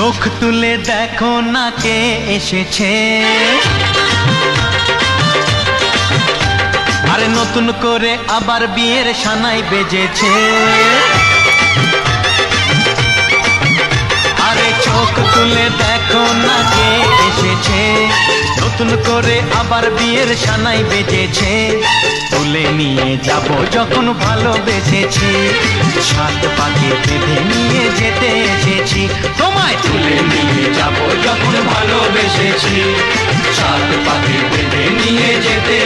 চোখ তুলে দেখো না কে এসেছে, আরে নতুন করে আবার বিয়ের সানাই বেজেছে। আরে চোখ তুলে দেখো না কে এসেছে, নতুন করে আবার বিয়ের সানাই বেজেছে। তুলে নিয়ে যাব যখন ভালোবেসেছি, সাত পাকে বেঁধে নিয়ে যেতে এসেছি। তোমায় তুলে নিয়ে যাব যখন ভালোবেসেছি, সাত পাকে বেঁধে নিয়ে যেতে